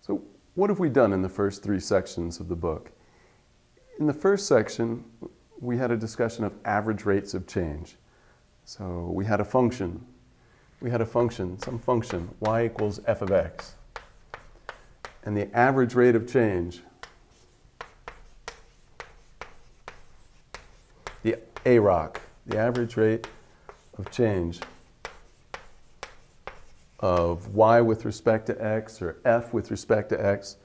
So what have we done in the first three sections of the book? In the first section, we had a discussion of average rates of change. So we had a function. Some function, y equals f of x. And the average rate of change, the AROC, the average rate of change of y with respect to x, or f with respect to x,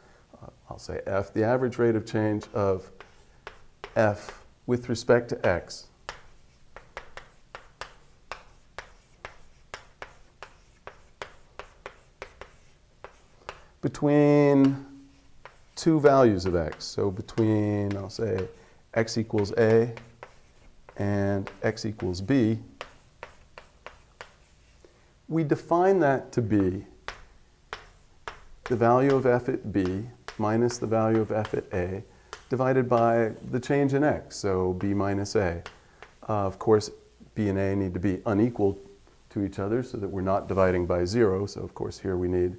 I'll say f, the average rate of change of f with respect to x between two values of x. So between, I'll say, x equals a and x equals b, we define that to be the value of f at b minus the value of f at a divided by the change in x, so b minus a. Of course, b and a need to be unequal to each other so that we're not dividing by 0. So of course here we need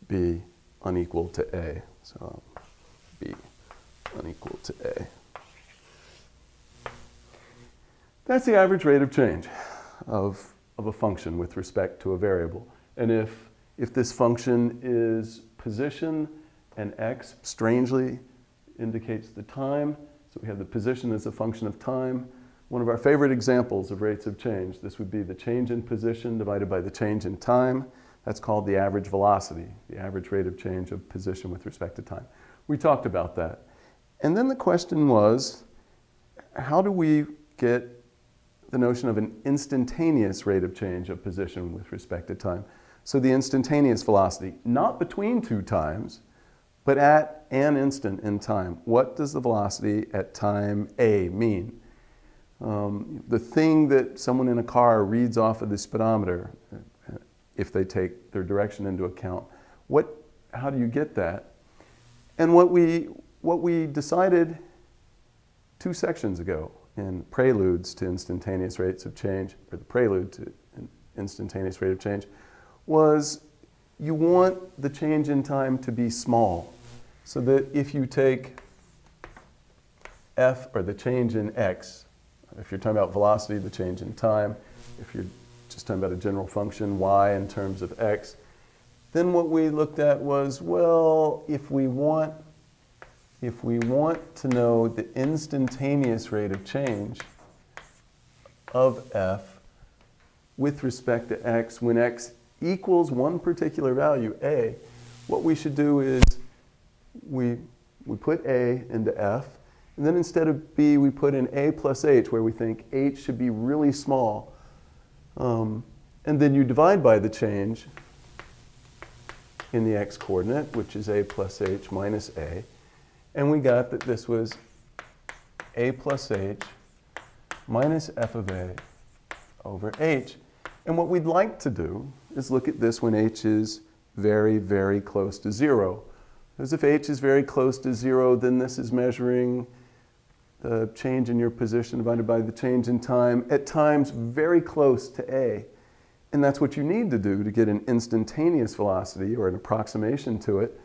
b unequal to a. So b unequal to a. That's the average rate of change of a function with respect to a variable. And if this function is position and x strangely indicates the time, so we have the position as a function of time. One of our favorite examples of rates of change, this would be the change in position divided by the change in time. That's called the average velocity, the average rate of change of position with respect to time. We talked about that. And then the question was, how do we get the notion of an instantaneous rate of change of position with respect to time? So the instantaneous velocity, not between two times, but at an instant in time. What does the velocity at time A mean? The thing that someone in a car reads off of the speedometer, if they take their direction into account, how do you get that? And what we decided 2 sections ago in Preludes to Instantaneous Rates of Change, or the Prelude to Instantaneous Rate of Change, was you want the change in time to be small, so that if you take f, or the change in x, if you're talking about velocity, the change in time, if you're just talking about a general function, y in terms of x, then what we looked at was, well, if we want to know the instantaneous rate of change of f with respect to x when x equals one particular value, a, what we should do is we put a into f, and then instead of b, we put in a plus h, where we think h should be really small. And then you divide by the change in the x-coordinate, which is a plus h minus a. And we got that this was a plus h minus f of a over h. And what we'd like to do is look at this when h is very, very close to 0. Because if h is very close to 0, then this is measuring the change in your position divided by the change in time at times very close to a. And that's what you need to do to get an instantaneous velocity, or an approximation to it.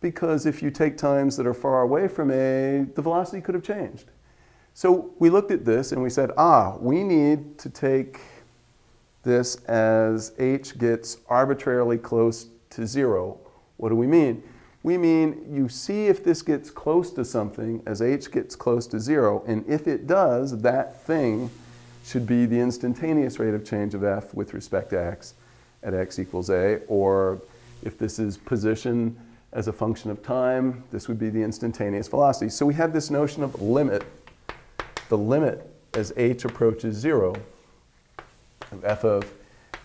Because if you take times that are far away from a, the velocity could have changed. So we looked at this and we said, we need to take this as h gets arbitrarily close to 0. What do we mean? We mean you see if this gets close to something as h gets close to 0, and if it does, that thing should be the instantaneous rate of change of f with respect to x at x equals a, or if this is position as a function of time, this would be the instantaneous velocity. So we have this notion of limit, the limit as h approaches 0 of f of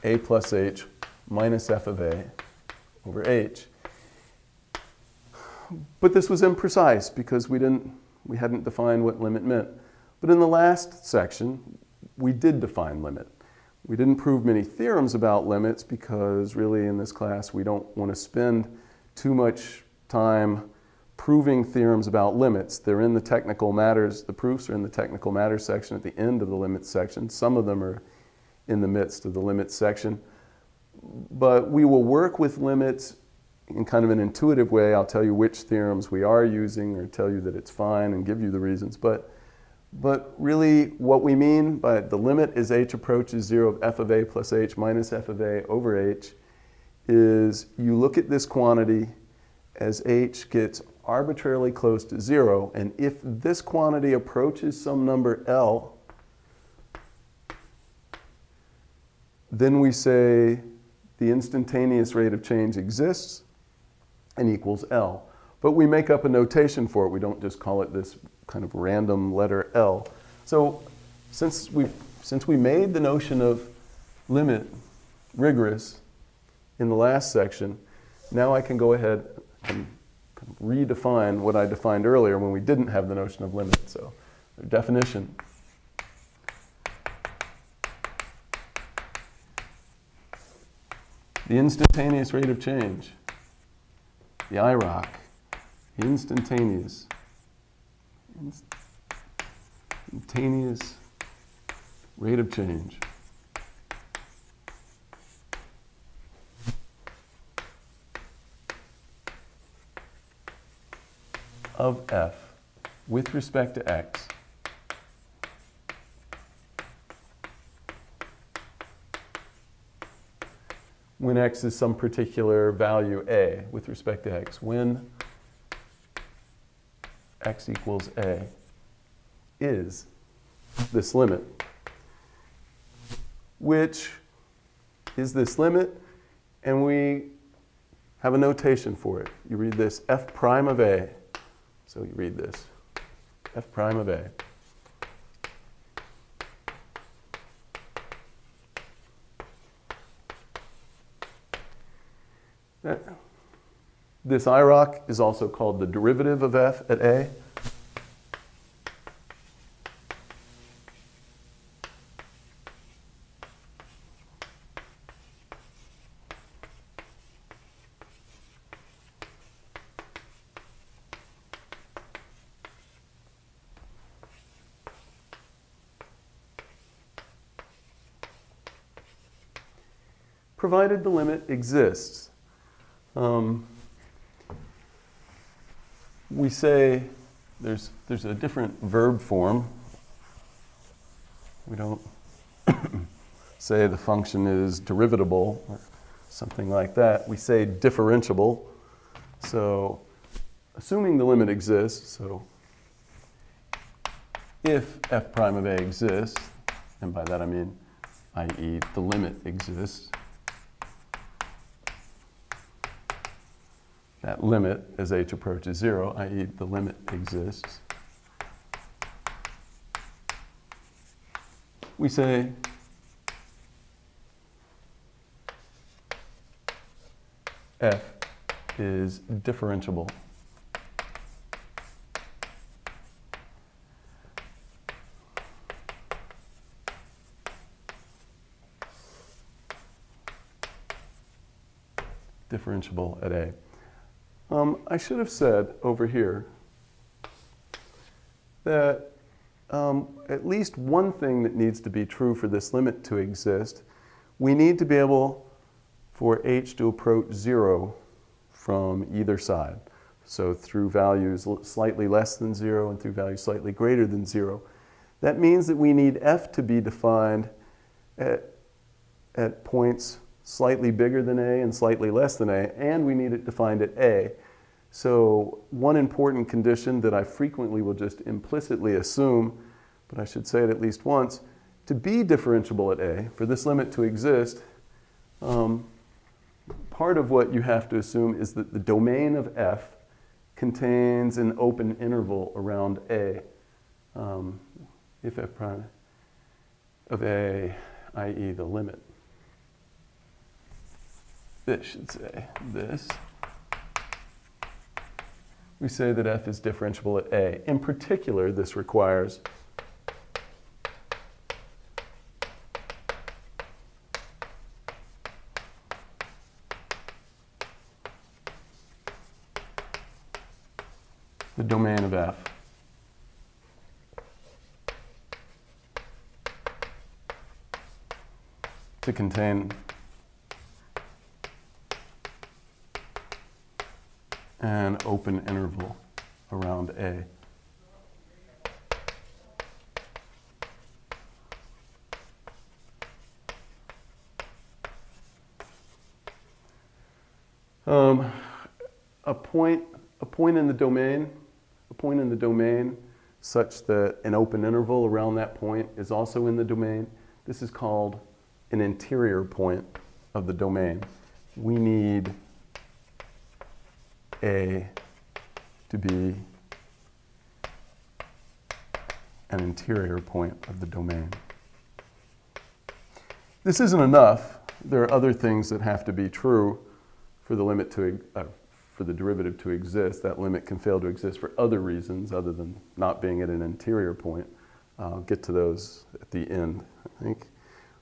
a plus h minus f of a over h. But this was imprecise because we hadn't defined what limit meant. But in the last section, we did define limit. We didn't prove many theorems about limits because really in this class we don't want to spend too much time proving theorems about limits. They're in the technical matters, the proofs are in the technical matters section at the end of the limits section. Some of them are in the midst of the limits section. But we will work with limits in kind of an intuitive way, I'll tell you which theorems we are using or tell you that it's fine and give you the reasons. But really what we mean by the limit is h approaches 0 of f of a plus h minus f of a over h is you look at this quantity as h gets arbitrarily close to 0, and if this quantity approaches some number L, then we say the instantaneous rate of change exists and equals L. But we make up a notation for it. We don't just call it this kind of random letter L. So since we made the notion of limit rigorous in the last section, now I can go ahead and redefine what I defined earlier when we didn't have the notion of limit. So definition. The instantaneous rate of change, the IROC, the instantaneous rate of change of f with respect to x when x is some particular value a with respect to x, when x equals a is this limit, which is this limit, and we have a notation for it. You read this f prime of a. So you read this f prime of a. This IROC is also called the derivative of f at a. Provided the limit exists. We say there's a different verb form. We don't say the function is derivatable or something like that. We say differentiable. So assuming the limit exists, so if f prime of a exists, and by that I mean i.e. the limit exists, that limit as h approaches 0, i.e. the limit exists, we say f is differentiable. Differentiable at a. I should have said over here that at least one thing that needs to be true for this limit to exist, we need to be able for h to approach 0 from either side. So through values slightly less than 0 and through values slightly greater than 0. That means that we need f to be defined at points slightly bigger than a and slightly less than a, and we need it defined at a. So one important condition that I frequently will just implicitly assume, but I should say it at least once, to be differentiable at a, for this limit to exist, part of what you have to assume is that the domain of f contains an open interval around a. If f prime of a, i.e. the limit. This should say this. We say that f is differentiable at a. In particular, this requires the domain of f to contain an open interval around A. A point in the domain, such that an open interval around that point is also in the domain. This is called an interior point of the domain. We need A to be an interior point of the domain. This isn't enough. There are other things that have to be true for the limit to for the derivative to exist. That limit can fail to exist for other reasons other than not being at an interior point. I'll get to those at the end, I think.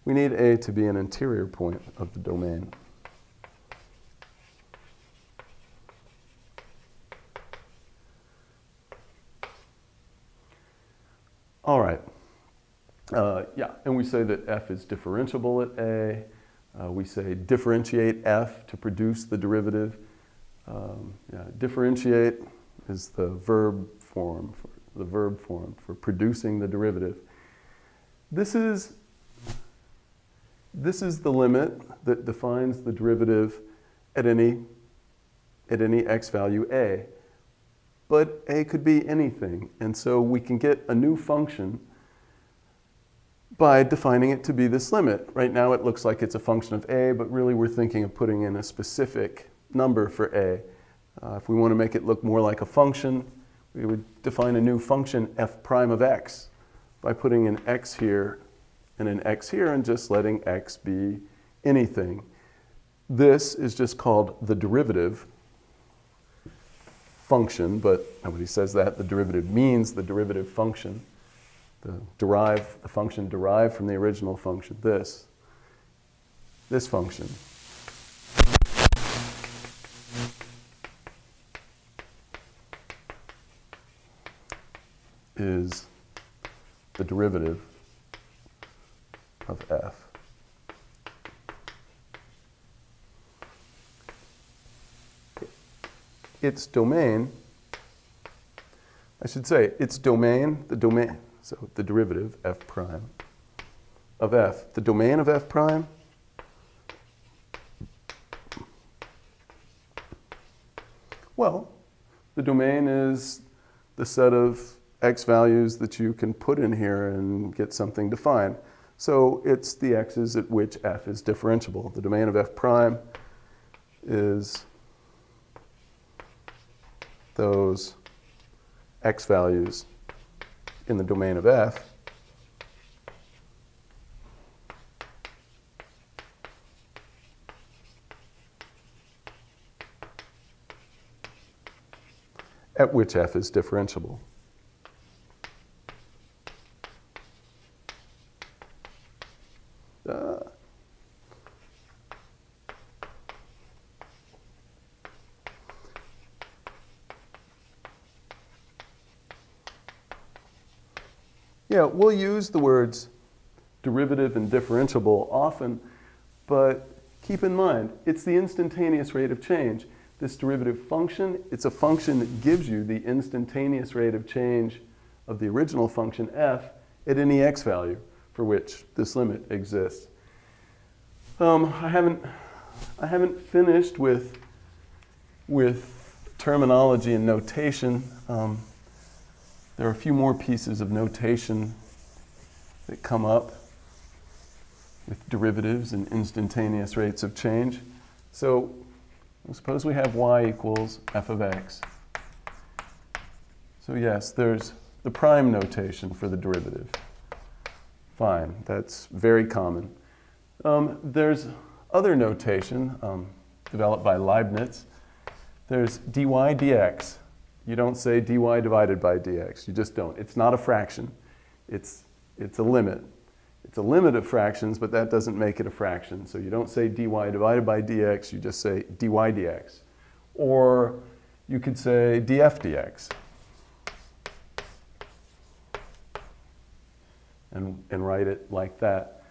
We need A to be an interior point of the domain. All right. Yeah, and we say that f is differentiable at A. We say differentiate f to produce the derivative. Yeah, differentiate is the verb form for producing the derivative. This is the limit that defines the derivative at any x value A. But A could be anything, and so we can get a new function by defining it to be this limit. Right now it looks like it's a function of A, but really we're thinking of putting in a specific number for A. If we want to make it look more like a function, we would define a new function f prime of x by putting an x here and an x here and just letting x be anything. This is just called the derivative function, but nobody says that. The derivative means the derivative function. The function derived from the original function, this function. Is the derivative of f. Its domain, I should say, its domain, so the derivative, f prime, of f. The domain of f prime well, the domain is the set of x values that you can put in here and get something defined. So it's the x's at which f is differentiable. The domain of f prime is those x values in the domain of f at which f is differentiable. Yeah, we'll use the words derivative and differentiable often, but keep in mind, it's the instantaneous rate of change. This derivative function, it's a function that gives you the instantaneous rate of change of the original function f at any x value for which this limit exists. I haven't finished with terminology and notation. There are a few more pieces of notation that come up with derivatives and instantaneous rates of change. So suppose we have y equals f of x. So yes, there's the prime notation for the derivative. Fine, that's very common. There's other notation developed by Leibniz. There's dy dx. You don't say dy divided by dx. You just don't. It's not a fraction. It's a limit. It's a limit of fractions, but that doesn't make it a fraction. So you don't say dy divided by dx. You just say dy dx. Or you could say df dx. And write it like that.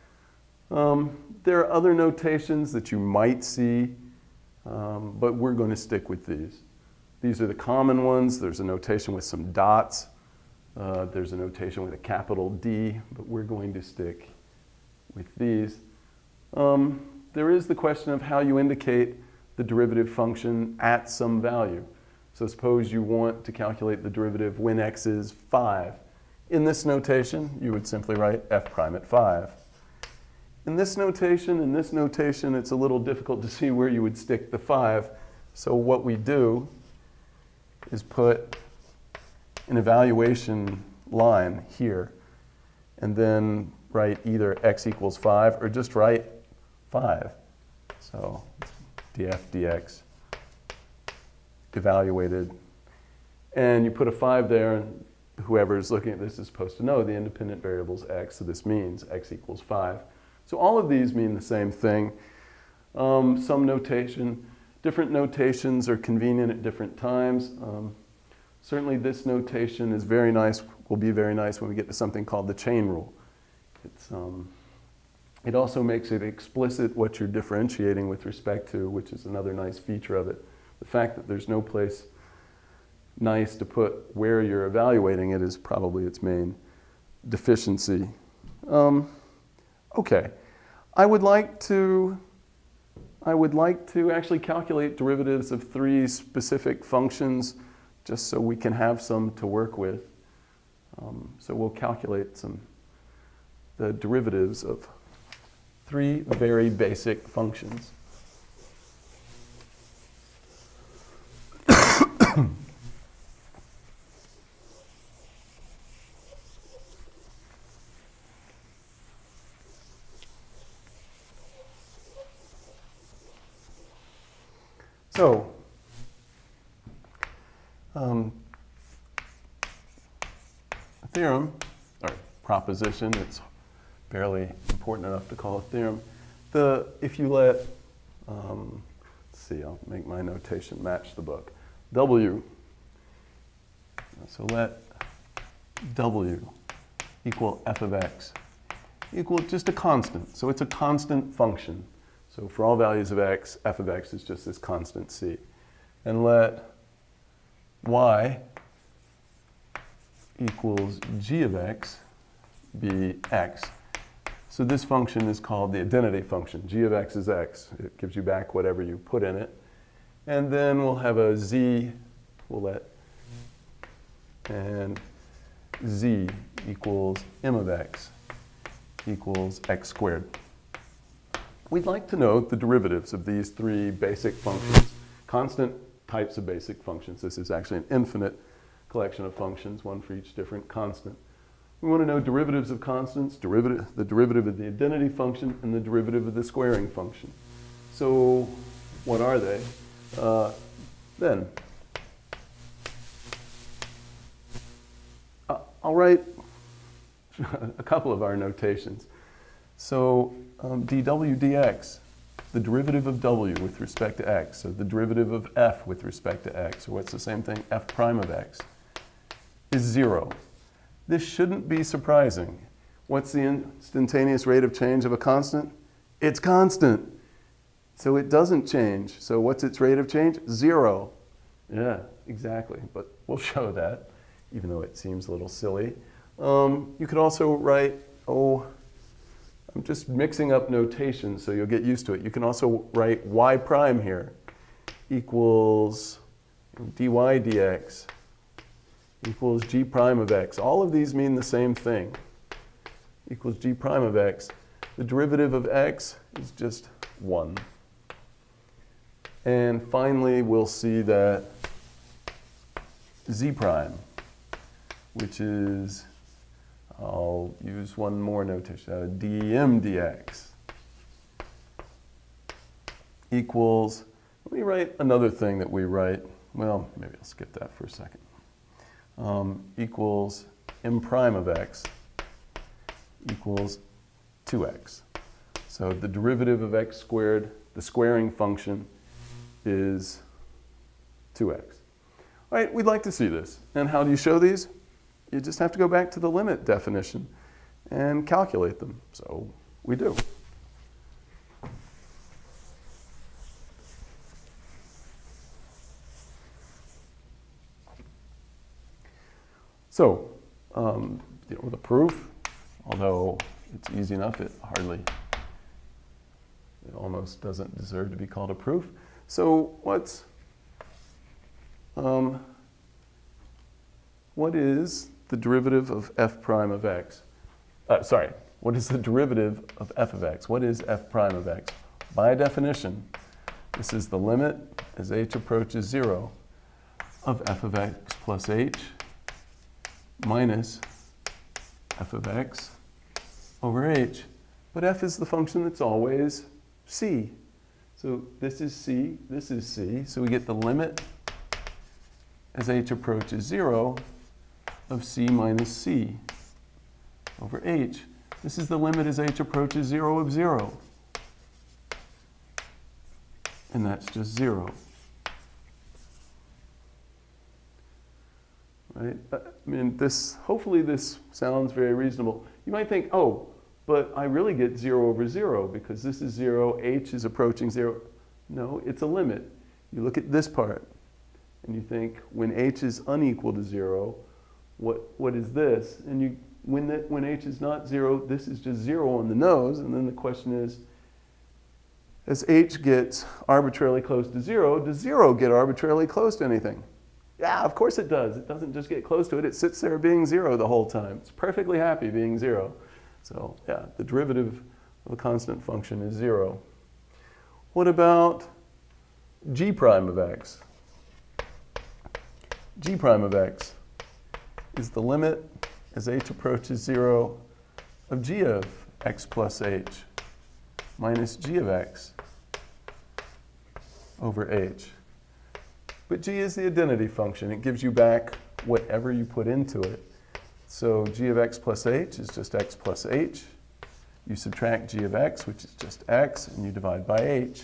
There are other notations that you might see, but we're going to stick with these. These are the common ones. There's a notation with some dots. There's a notation with a capital D, but we're going to stick with these. There is the question of how you indicate the derivative function at some value. So suppose you want to calculate the derivative when x is 5. In this notation, you would simply write f prime at 5. In this notation, it's a little difficult to see where you would stick the 5. So what we do is put an evaluation line here, and then write either x equals 5 or just write 5. So df dx evaluated. And you put a 5 there, and whoever is looking at this is supposed to know the independent variable is x, so this means x equals 5. So all of these mean the same thing. Some notation, different notations are convenient at different times. Certainly this notation is very nice, will be very nice when we get to something called the chain rule. It also makes it explicit what you're differentiating with respect to, which is another nice feature of it. The fact that there's no place nice to put where you're evaluating it is probably its main deficiency. Okay, I would like to actually calculate derivatives of 3 specific functions just so we can have some to work with. So we'll calculate the derivatives of 3 very basic functions. So, a theorem, or proposition, it's barely important enough to call a theorem. If you let, let's see, I'll make my notation match the book. W, so let W equal f of x equal just a constant. So it's a constant function. So for all values of x, f of x is just this constant c. And let y equals g of x be x. So this function is called the identity function. G of x is x. It gives you back whatever you put in it. And then we'll have a z, and z equals m of x equals x squared. We'd like to know the derivatives of these 3 basic functions, constant types of basic functions. This is actually an infinite collection of functions, one for each different constant. We want to know derivatives of constants, the derivative of the identity function, and the derivative of the squaring function. So what are they? Then I'll write a couple of our notations. So dw dx, the derivative of w with respect to x, so the derivative of f with respect to x, or what's the same thing, f prime of x, is 0. This shouldn't be surprising. What's the instantaneous rate of change of a constant? It's constant. So it doesn't change. So what's its rate of change? 0. Yeah, exactly. But we'll show that, even though it seems a little silly. You could also write, I'm just mixing up notation so you'll get used to it. You can also write y prime here equals dy dx equals g prime of x. All of these mean the same thing. Equals g prime of x. The derivative of x is just 1. And finally, we'll see that z prime, which is, I'll use one more notation, dm dx equals, let me write another thing that we write, well, maybe I'll skip that for a second, equals m prime of x equals 2x. So the derivative of x squared, the squaring function, is 2x. All right, we'd like to see this. And how do you show these? You just have to go back to the limit definition and calculate them. So we do. So, deal with a proof, although it's easy enough, it almost doesn't deserve to be called a proof. So what is the derivative of f prime of x? What is the derivative of f of x? What is f prime of x? By definition, this is the limit as h approaches 0 of f of x plus h minus f of x over h. But f is the function that's always c. So this is c, this is c. So we get the limit as h approaches 0 of c minus c over h. This is the limit as h approaches 0 of 0. And that's just 0. Right? I mean, hopefully this sounds very reasonable. You might think, oh, but I really get 0 over 0 because this is 0, h is approaching 0. No, it's a limit. You look at this part and you think when h is unequal to 0, what is this? And when h is not 0, this is just 0 on the nose. And then the question is, as h gets arbitrarily close to 0, does 0 get arbitrarily close to anything? Yeah, of course it does. It doesn't just get close to it. It sits there being 0 the whole time. It's perfectly happy being 0. So yeah, the derivative of a constant function is 0. What about g prime of x? G prime of x is the limit as h approaches 0 of g of x plus h minus g of x over h. But g is the identity function. It gives you back whatever you put into it. So g of x plus h is just x plus h. You subtract g of x, which is just x, and you divide by h.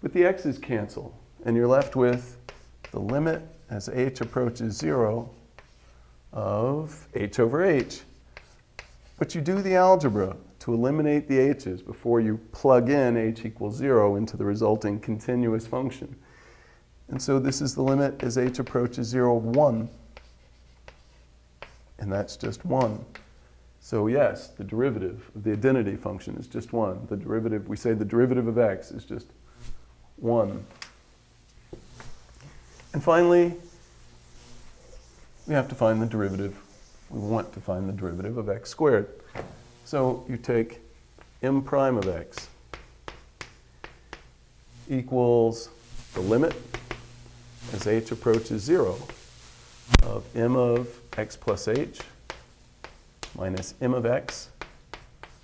But the x's cancel, and you're left with the limit as h approaches 0 of h over h. But you do the algebra to eliminate the h's before you plug in h equals 0 into the resulting continuous function. And so this is the limit as h approaches 0 of 1. And that's just 1. So yes, the derivative of the identity function is just 1. The derivative, we say the derivative of x is just 1. And finally, we have to find the derivative. We want to find the derivative of x squared. So you take m prime of x equals the limit as h approaches 0 of m of x plus h minus m of x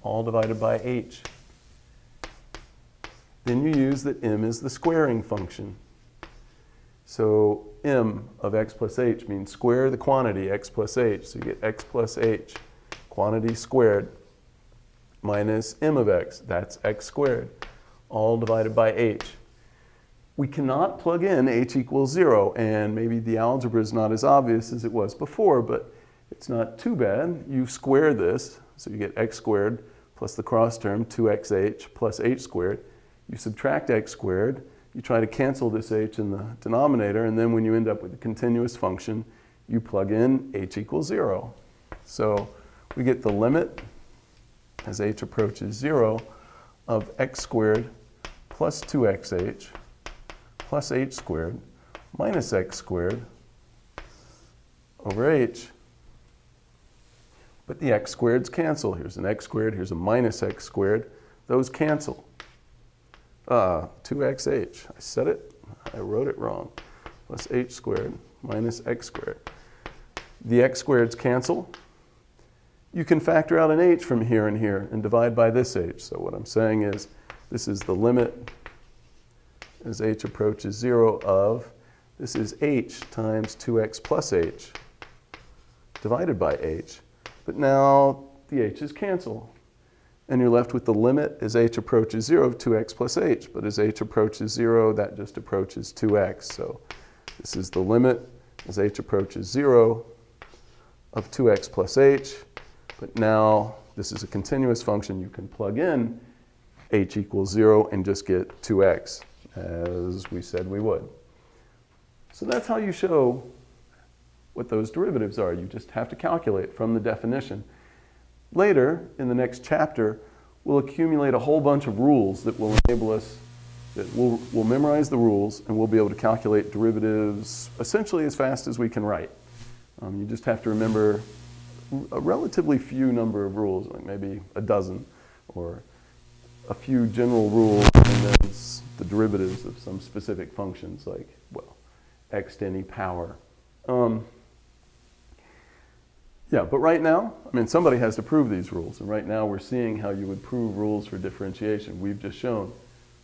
all divided by h. Then you use that m is the squaring function. So m of x plus h means square the quantity x plus h. So you get x plus h, quantity squared, minus m of x, that's x squared, all divided by h. We cannot plug in h equals 0, and maybe the algebra is not as obvious as it was before, but it's not too bad. You square this, so you get x squared plus the cross term, 2xh plus h squared. You subtract x squared. You try to cancel this h in the denominator, and then when you end up with a continuous function, you plug in h equals 0. So we get the limit as h approaches 0 of x squared plus 2xh plus h squared minus x squared over h. But the x squareds cancel. Here's an x squared, here's a minus x squared. Those cancel. 2xh, I said it, I wrote it wrong, plus h squared minus x squared. The x squareds cancel. You can factor out an h from here and here and divide by this h. So what I'm saying is this is the limit as h approaches 0 of, this is h times 2x plus h divided by h. But now the h's cancel. And you're left with the limit as h approaches 0 of 2x plus h. But as h approaches 0, that just approaches 2x. So this is the limit as h approaches 0 of 2x plus h. But now this is a continuous function. You can plug in h equals 0 and just get 2x, as we said we would. So that's how you show what those derivatives are. You just have to calculate from the definition. Later, in the next chapter, we'll accumulate a whole bunch of rules that will enable us, that we'll memorize the rules, and we'll be able to calculate derivatives essentially as fast as we can write. You just have to remember a relatively few number of rules, like maybe a dozen, or a few general rules, and then the derivatives of some specific functions, like, well, x to any power. Yeah, but right now, I mean, somebody has to prove these rules, and right now we're seeing how you would prove rules for differentiation. We've just shown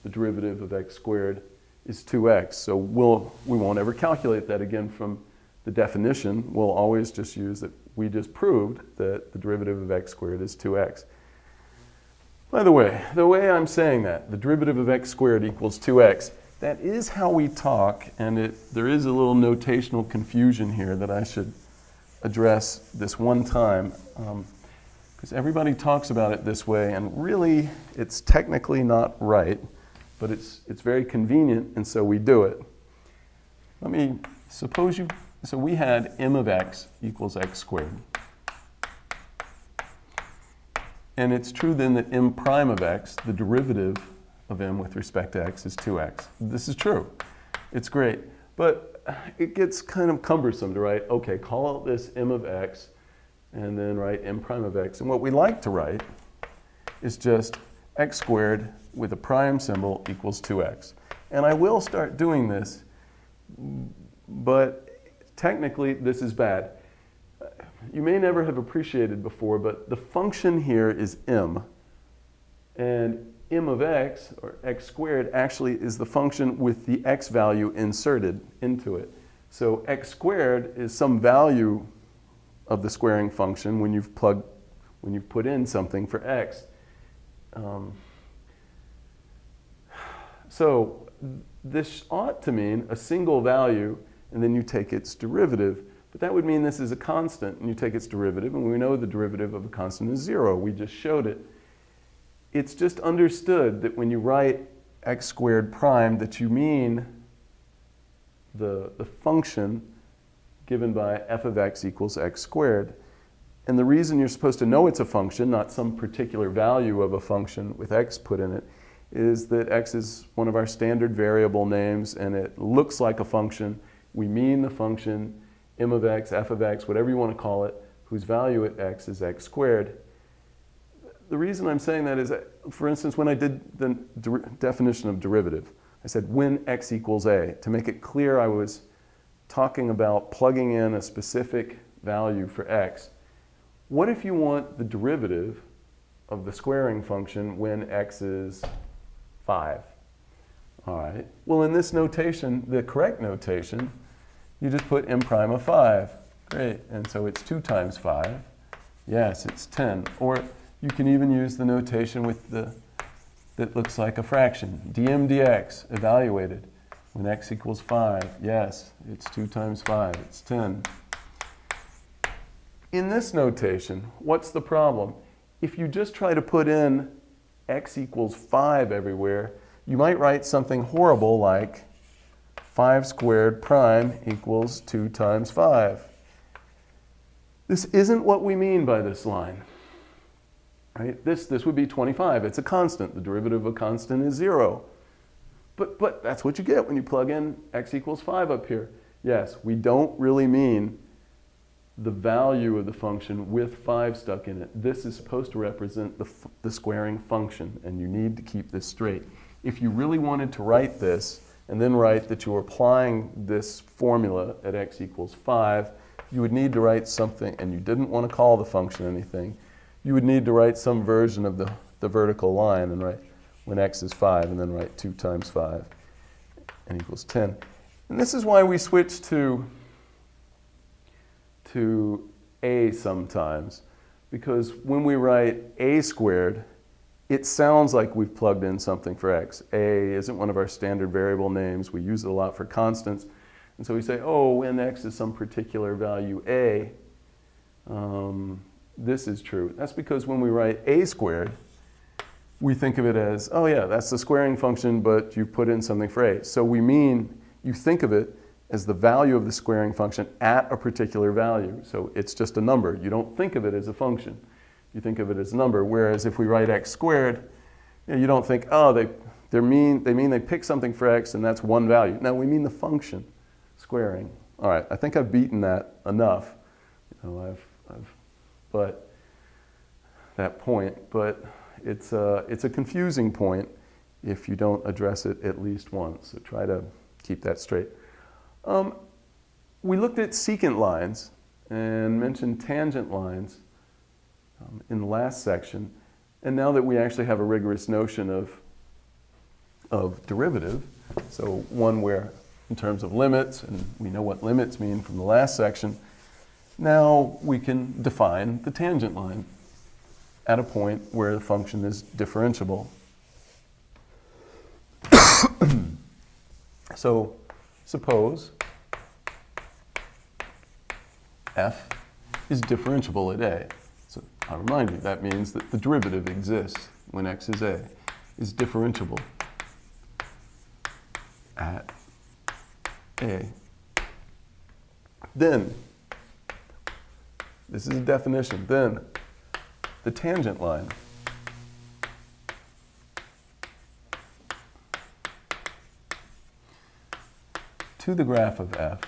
the derivative of x squared is 2x, so we won't ever calculate that again from the definition. We'll always just use that we just proved that the derivative of x squared is 2x. By the way I'm saying that, the derivative of x squared equals 2x, that is how we talk, and there is a little notational confusion here that I should address this one time, because everybody talks about it this way, and really it's technically not right, but it's very convenient, and so we do it. Let me suppose so we had m of x equals x squared. And it's true then that m prime of x, the derivative of m with respect to x, is 2x. This is true. It's great. But it gets kind of cumbersome to write, okay, call out this m of x, and then write m prime of x. And what we like to write is just x squared with a prime symbol equals 2x. And I will start doing this, but technically this is bad. You may never have appreciated before, but the function here is m. And m of x, or x squared, actually is the function with the x value inserted into it. So x squared is some value of the squaring function when you've put in something for x. So this ought to mean a single value, and then you take its derivative. But that would mean this is a constant, and you take its derivative, and we know the derivative of a constant is 0. We just showed it. It's just understood that when you write x squared prime, that you mean the function given by f of x equals x squared. And the reason you're supposed to know it's a function, not some particular value of a function with x put in it, is that x is one of our standard variable names, and it looks like a function. We mean the function m of x, f of x, whatever you want to call it, whose value at x is x squared. The reason I'm saying that is that, for instance, when I did the definition of derivative, I said when x equals a. To make it clear, I was talking about plugging in a specific value for x. What if you want the derivative of the squaring function when x is 5? All right. Well, in this notation, the correct notation, you just put m prime of 5. Great. And so it's 2 times 5. Yes, it's 10. Or you can even use the notation with that looks like a fraction. dm dx, evaluated. When x equals 5, yes, it's 2 times 5. It's 10. In this notation, what's the problem? If you just try to put in x equals 5 everywhere, you might write something horrible like 5 squared prime equals 2 times 5. This isn't what we mean by this line. Right? This would be 25. It's a constant. The derivative of a constant is 0. But that's what you get when you plug in x equals 5 up here. Yes, we don't really mean the value of the function with 5 stuck in it. This is supposed to represent the squaring function, and you need to keep this straight. If you really wanted to write this and then write that you're applying this formula at x equals 5, you would need to write something, and you didn't want to call the function anything, you would need to write some version of the vertical line and write when x is 5, and then write 2 times 5 and equals 10. And this is why we switch to a sometimes, because when we write a squared, it sounds like we've plugged in something for x. A isn't one of our standard variable names. We use it a lot for constants. And so we say, oh, when x is some particular value a, this is true. That's because when we write a squared, we think of it as, oh yeah, that's the squaring function, but you put in something for a. So we mean, you think of it as the value of the squaring function at a particular value. So it's just a number. You don't think of it as a function. You think of it as a number. Whereas if we write x squared, you don't think, oh, they mean they pick something for x and that's one value. No, we mean the function squaring. All right, I think I've beaten that enough. But that point, but it's a confusing point if you don't address it at least once. So try to keep that straight. We looked at secant lines and mentioned tangent lines in the last section. And now that we actually have a rigorous notion of derivative, so one where in terms of limits, and we know what limits mean from the last section, now we can define the tangent line at a point where the function is differentiable. So suppose f is differentiable at a. So I'll remind you, that means that the derivative exists when x is a, is differentiable at a. Then, this is a definition, then the tangent line to the graph of f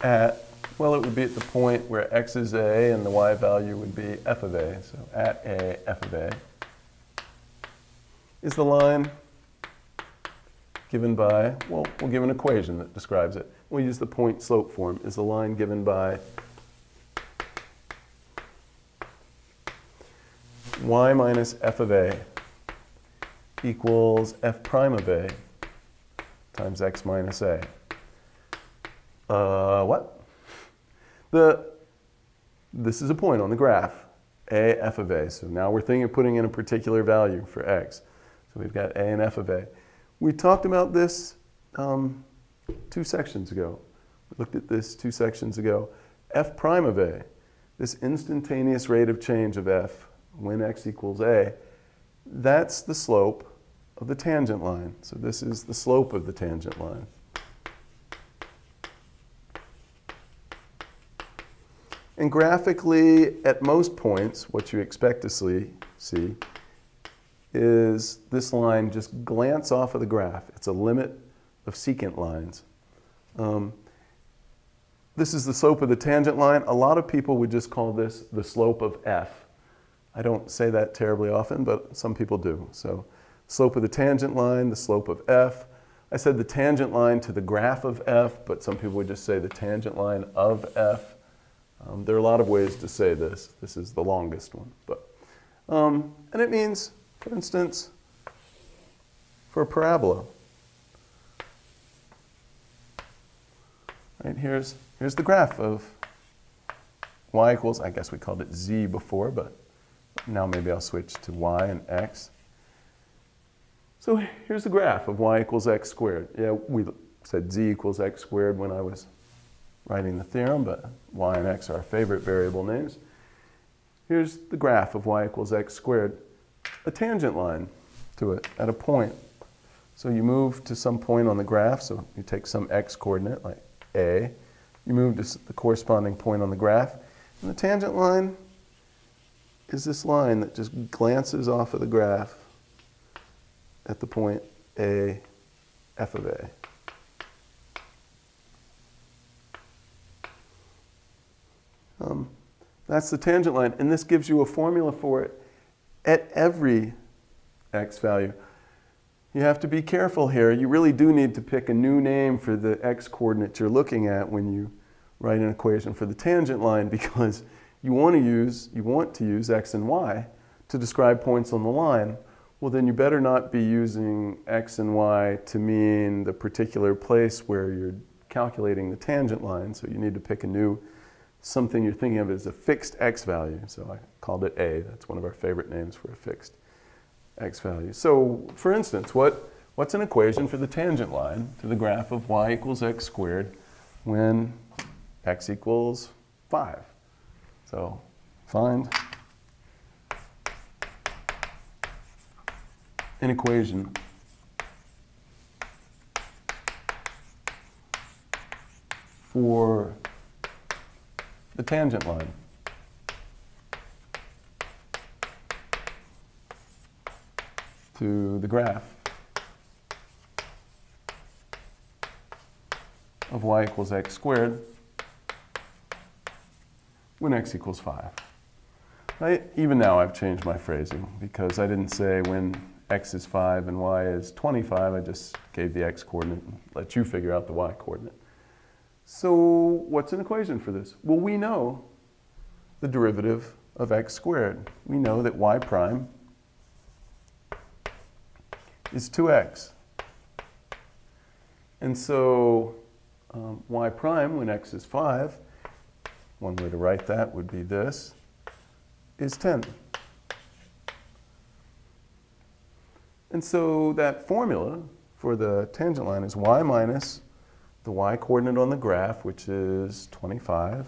at, well, it would be at the point where x is a and the y value would be f of a. So at a, f of a is the line given by, well, we'll give an equation that describes it. We'll use the point slope form, is the line given by y minus f of a equals f prime of a times x minus a. What? This is a point on the graph, a, f of a. So now we're thinking of putting in a particular value for x. So we've got a and f of a. We talked about this 2 sections ago. We looked at this 2 sections ago. F prime of a, this instantaneous rate of change of f when x equals a, that's the slope of the tangent line. So this is the slope of the tangent line. And graphically, at most points, what you expect to see is this line just glance off of the graph. It's a limit of secant lines. This is the slope of the tangent line. A lot of people would just call this the slope of f. I don't say that terribly often, but some people do. So slope of the tangent line, the slope of f. I said the tangent line to the graph of f, but some people would just say the tangent line of f. There are a lot of ways to say this. This is the longest one. But, and it means, for instance, for a parabola. Right, here's the graph of y equals, I guess we called it z before, but now maybe I'll switch to y and x. So here's the graph of y equals x squared. Yeah, we said z equals x squared when I was writing the theorem, but y and x are our favorite variable names. Here's the graph of y equals x squared, a tangent line to it at a point. So you move to some point on the graph, so you take some x coordinate, like a, you move to the corresponding point on the graph, and the tangent line is this line that just glances off of the graph at the point a, f of a. That's the tangent line, and this gives you a formula for it at every x value. You have to be careful here. You really do need to pick a new name for the x coordinate you're looking at when you write an equation for the tangent line, because you want to use x and y to describe points on the line. Well, then you better not be using x and y to mean the particular place where you're calculating the tangent line. So you need to pick a new something you're thinking of as a fixed x value. So I called it a. That's one of our favorite names for a fixed x value. So for instance, what's an equation for the tangent line to the graph of y equals x squared when x equals 5? So find an equation for the tangent line. To the graph of y equals x squared when x equals 5. Even now I've changed my phrasing because I didn't say when x is 5 and y is 25. I just gave the x coordinate and let you figure out the y coordinate. So what's an equation for this? Well, we know the derivative of x squared. We know that y prime is 2x. And so y prime, when x is 5, one way to write that would be this, is 10. And so that formula for the tangent line is y minus the y coordinate on the graph, which is 25,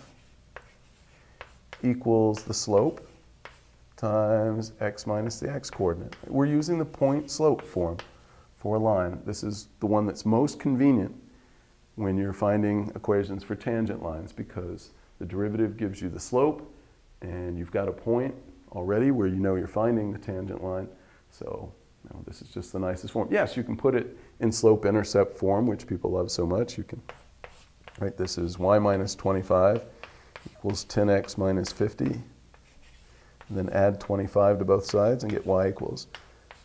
equals the slope times x minus the x coordinate. We're using the point slope form for a line. This is the one that's most convenient when you're finding equations for tangent lines because the derivative gives you the slope and you've got a point already where you know you're finding the tangent line. So this is just the nicest form. Yes, you can put it in slope-intercept form, which people love so much. You can write this as y minus 25 equals 10x minus 50. And then add 25 to both sides and get y equals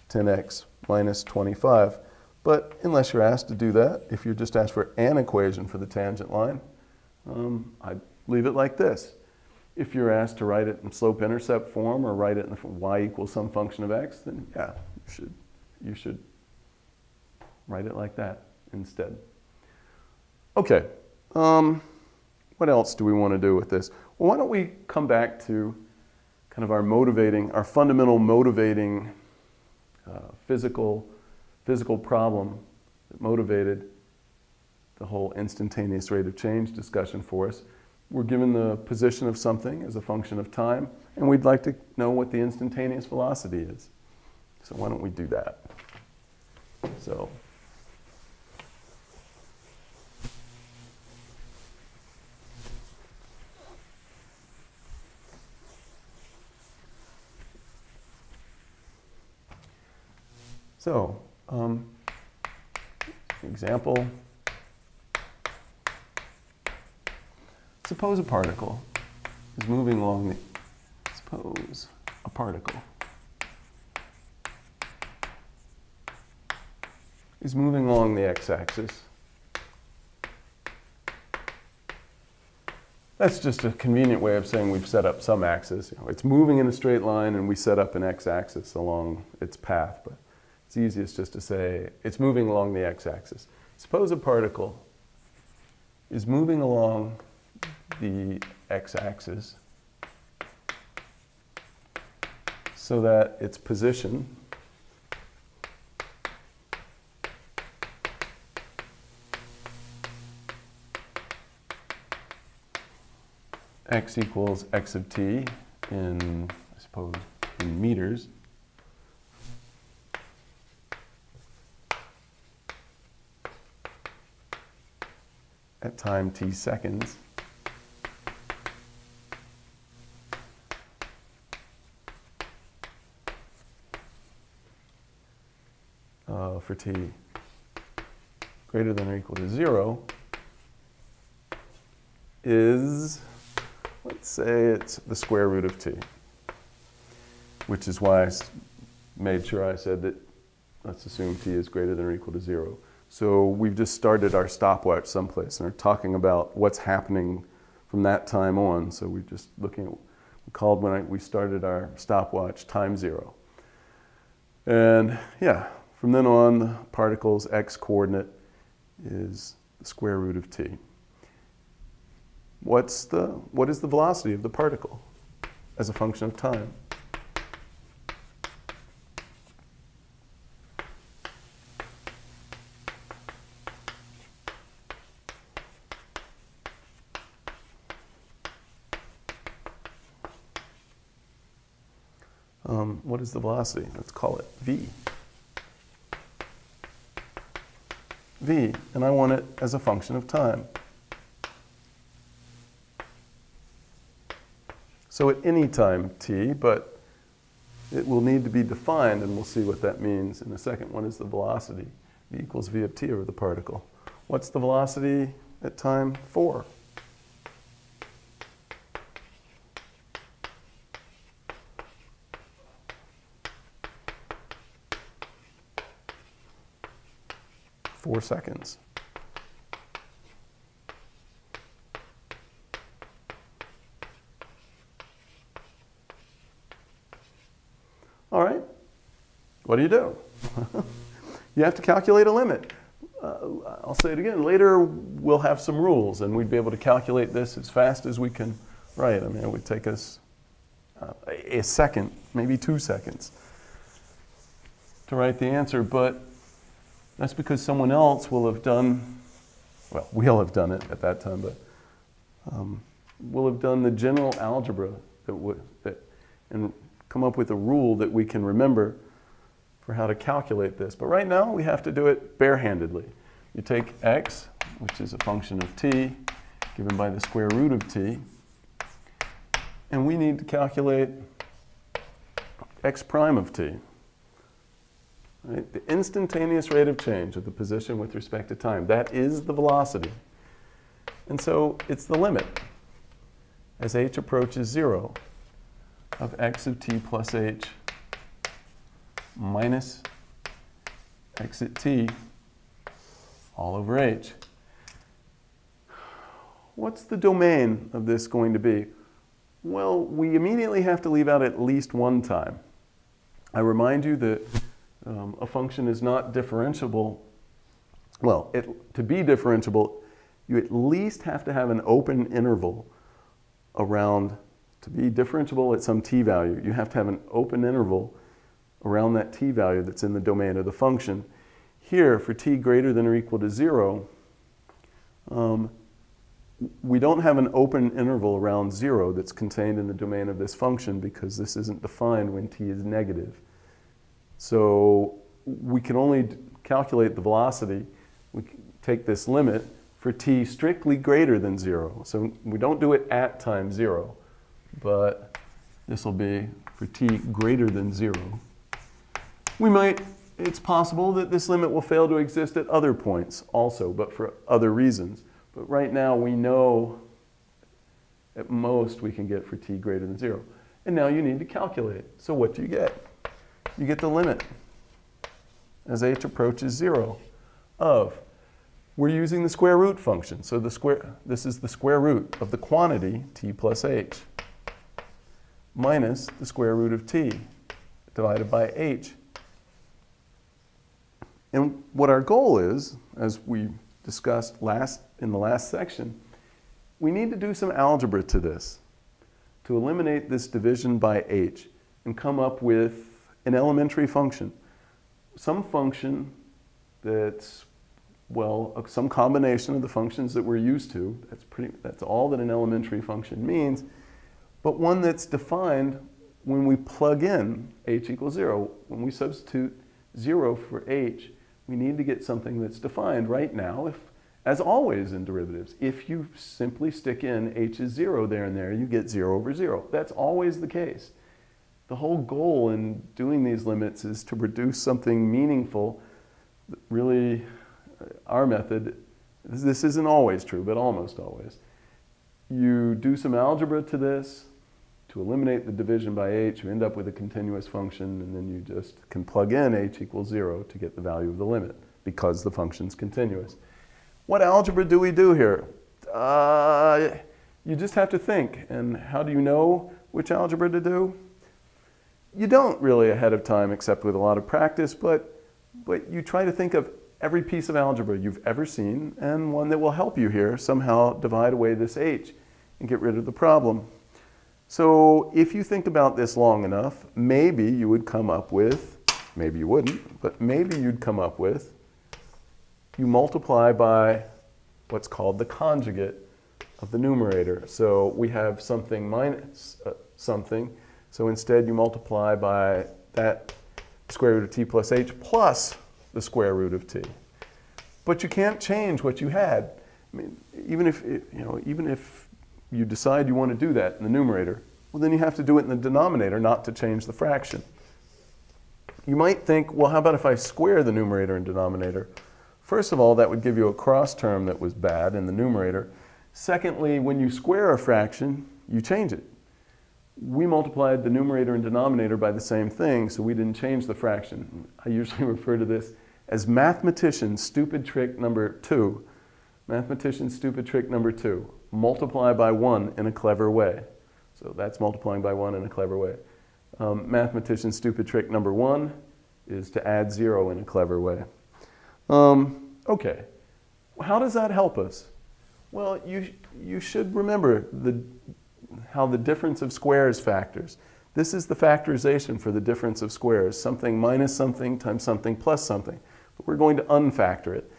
10x minus 25. But unless you're asked to do that, if you're just asked for an equation for the tangent line, I'd leave it like this. If you're asked to write it in slope-intercept form or write it in y equals some function of x, then yeah, you should write it like that instead. Okay, what else do we want to do with this? Well, why don't we come back to kind of our fundamental motivating physical problem that motivated the whole instantaneous rate of change discussion for us. We're given the position of something as a function of time, and we'd like to know what the instantaneous velocity is. So why don't we do that? So, example, suppose a particle is moving along the, x-axis. That's just a convenient way of saying we've set up some axis. It's moving in a straight line and we set up an x-axis along its path, but it's easiest just to say it's moving along the x-axis. Suppose a particle is moving along the x-axis so that its position x equals x of t in, I suppose, in meters. At time t seconds. For t greater than or equal to 0 is, let's say it's the square root of t, which is why I made sure I said that let's assume t is greater than or equal to 0. So we've just started our stopwatch someplace and are talking about what's happening from that time on. So we're just looking at, we called when we started our stopwatch time 0. And yeah, from then on, the particle's x-coordinate is the square root of t. What is the velocity of the particle as a function of time? What is the velocity? Let's call it v. v, and I want it as a function of time. So at any time t, but it will need to be defined, and we'll see what that means in a second. What is the velocity? V equals v of t over the particle. What's the velocity at time 4? Four seconds. All right, what do? You have to calculate a limit. I'll say it again. Later, we'll have some rules, and we'd be able to calculate this as fast as we can write. I mean, it would take us a second, maybe 2 seconds to write the answer, but that's because someone else will have done, well, we'll have done it at that time, but we'll have done the general algebra and come up with a rule that we can remember for how to calculate this. But right now, we have to do it barehandedly. You take x, which is a function of t, given by the square root of t, and we need to calculate x prime of t. Right? The instantaneous rate of change of the position with respect to time. That is the velocity. And so it's the limit as h approaches 0 of x of t plus h minus x at t all over h. What's the domain of this going to be? Well, we immediately have to leave out at least one time. I remind you that a function is not differentiable. Well, to be differentiable, you at least have to have an open interval around. To be differentiable at some t value, you have to have an open interval around that t value that's in the domain of the function. Here, for t greater than or equal to 0, we don't have an open interval around 0 that's contained in the domain of this function because this isn't defined when t is negative. So we can only calculate the velocity. We can take this limit for t strictly greater than 0. So we don't do it at time 0, but this will be for t greater than 0. It's possible that this limit will fail to exist at other points also, but for other reasons. But right now we know at most we can get for t greater than 0. And now you need to calculate. So what do you get? You get the limit as h approaches 0 of, we're using the square root function. So this is the square root of the quantity t plus h minus the square root of t divided by h. And what our goal is, as we discussed in the last section, we need to do some algebra to this to eliminate this division by h and come up with an elementary function. Some function that's, well, some combination of the functions that we're used to. That's all that an elementary function means, but one that's defined when we plug in h equals 0. When we substitute 0 for h, we need to get something that's defined right now. As always in derivatives, if you simply stick in h is 0 there and there, you get 0 over 0. That's always the case. The whole goal in doing these limits is to produce something meaningful. Really, our method, this isn't always true, but almost always. You do some algebra to this to eliminate the division by h, you end up with a continuous function, and then you just can plug in h equals 0 to get the value of the limit because the function's continuous. What algebra do we do here? You just have to think. And how do you know which algebra to do? You don't really ahead of time except with a lot of practice, but you try to think of every piece of algebra you've ever seen and one that will help you here somehow divide away this h and get rid of the problem. So if you think about this long enough, maybe you would come up with, maybe you wouldn't, but maybe you'd come up with, you multiply by what's called the conjugate of the numerator. So we have something minus something. So instead you multiply by that square root of t plus h plus the square root of t. but you can't change what you had. I mean, even if you decide you want to do that in the numerator, well, then you have to do it in the denominator, not to change the fraction. You might think, well, how about if I square the numerator and denominator? First of all, that would give you a cross term that was bad in the numerator. Secondly, when you square a fraction, you change it. We multiplied the numerator and denominator by the same thing, so we didn't change the fraction. I usually refer to this as mathematician's stupid trick number 2. Mathematician's stupid trick number 2. Multiply by 1 in a clever way. So that's multiplying by 1 in a clever way. Mathematician's stupid trick number 1 is to add 0 in a clever way. Okay, how does that help us? Well, you should remember how the difference of squares factors. This is the factorization for the difference of squares, something minus something times something plus something. But we're going to unfactor it.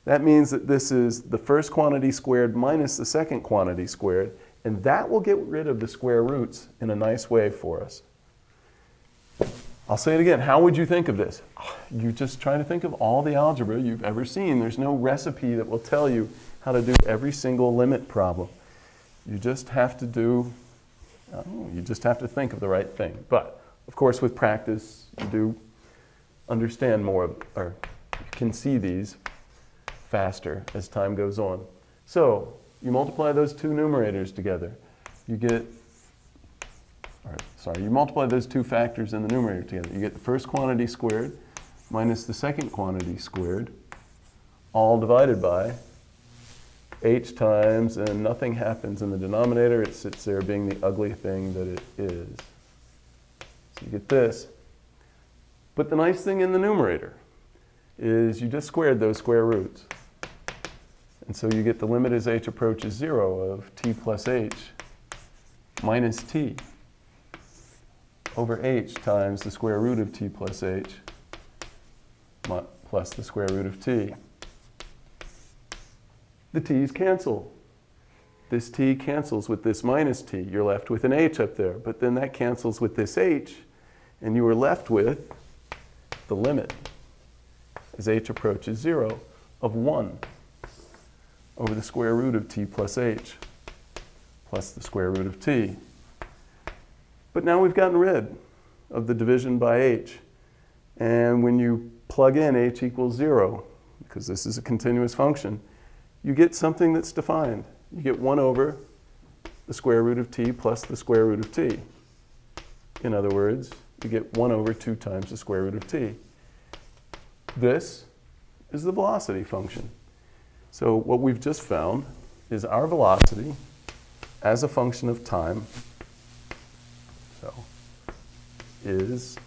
That means that this is the first quantity squared minus the second quantity squared, and that will get rid of the square roots in a nice way for us. I'll say it again. How would you think of this? You just try to think of all the algebra you've ever seen. There's no recipe that will tell you how to do every single limit problem. You just have to think of the right thing. But, of course, with practice, you do understand more, or you can see these faster as time goes on. So, you multiply those two numerators together. You multiply those two factors in the numerator together. You get the first quantity squared minus the second quantity squared, all divided by h times, and nothing happens in the denominator. It sits there being the ugly thing that it is. So you get this. But the nice thing in the numerator is you just squared those square roots. And so you get the limit as h approaches 0 of t plus h minus t over h times the square root of t plus h plus the square root of t. The t's cancel. This t cancels with this minus t. You're left with an h up there, but then that cancels with this h, and you are left with the limit as h approaches 0 of 1 over the square root of t plus h plus the square root of t. But now we've gotten rid of the division by h. And when you plug in h equals 0, because this is a continuous function, you get something that's defined. You get 1 over the square root of t plus the square root of t. In other words, you get 1 over 2 times the square root of t. This is the velocity function. So what we've just found is our velocity as a function of time is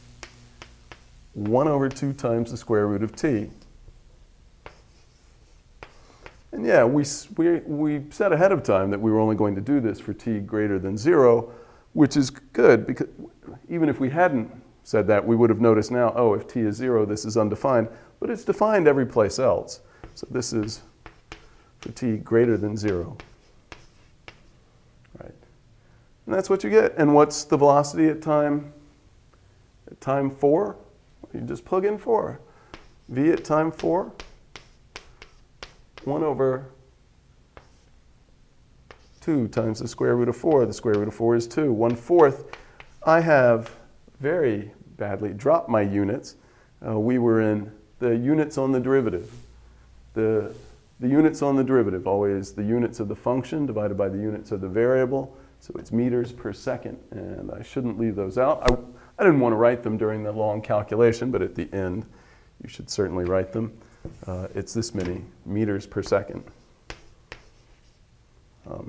1 over 2 times the square root of t. And yeah, we said ahead of time that we were only going to do this for t greater than 0, which is good, because even if we hadn't said that, we would have noticed now, oh, if t is 0, this is undefined. But it's defined every place else. So this is for t greater than 0. Right. And that's what you get. And what's the velocity at time 4? You just plug in 4. V at time 4, 1 over 2 times the square root of 4. The square root of 4 is 2. 1/4. I have very badly dropped my units. We were in the units on the derivative. The units on the derivative, always the units of the function divided by the units of the variable. So it's meters per second, and I shouldn't leave those out. I didn't want to write them during the long calculation, but at the end, you should certainly write them. It's this many meters per second for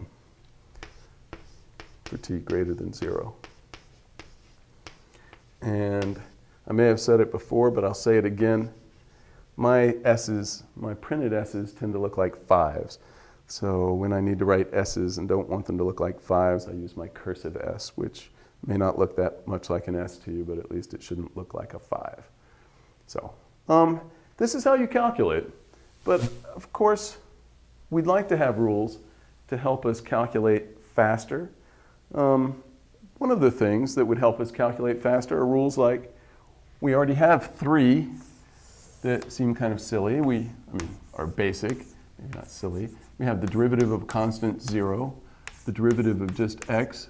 t greater than 0. And I may have said it before, but I'll say it again. My S's, my printed S's, tend to look like 5s. So when I need to write S's and don't want them to look like 5s, I use my cursive S, which may not look that much like an S to you, but at least it shouldn't look like a 5. So this is how you calculate. But of course, we'd like to have rules to help us calculate faster. One of the things that would help us calculate faster are rules like we already have 3 that seem kind of silly. I mean, are basic, maybe not silly. We have the derivative of a constant 0. The derivative of just x